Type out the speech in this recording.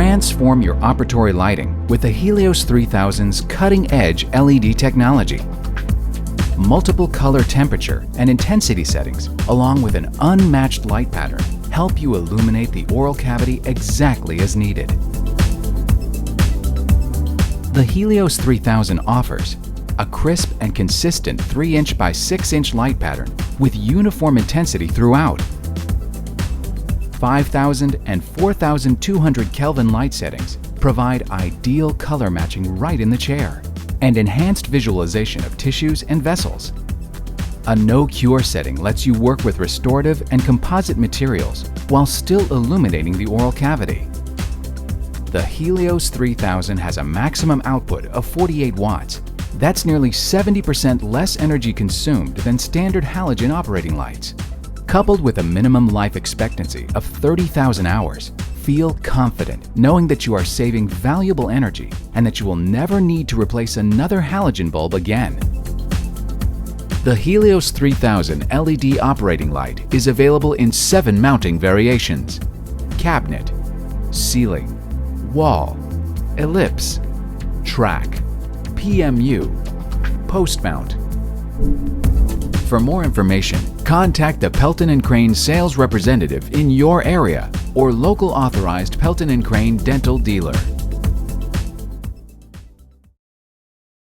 Transform your operatory lighting with the Helios 3000's cutting-edge LED technology. Multiple color temperature and intensity settings, along with an unmatched light pattern, help you illuminate the oral cavity exactly as needed. The Helios 3000 offers a crisp and consistent 3" by 6" light pattern with uniform intensity throughout. 5,000 and 4,200 Kelvin light settings provide ideal color matching right in the chair and enhanced visualization of tissues and vessels. A no-cure setting lets you work with restorative and composite materials while still illuminating the oral cavity. The Helios 3000 has a maximum output of 48 watts. That's nearly 70% less energy consumed than standard halogen operating lights. Coupled with a minimum life expectancy of 30,000 hours, feel confident knowing that you are saving valuable energy and that you will never need to replace another halogen bulb again. The Helios 3000 LED operating light is available in 7 mounting variations: cabinet, ceiling, wall, ellipse, track, PMU, post mount. For more information, contact the Pelton & Crane sales representative in your area or local authorized Pelton & Crane dental dealer.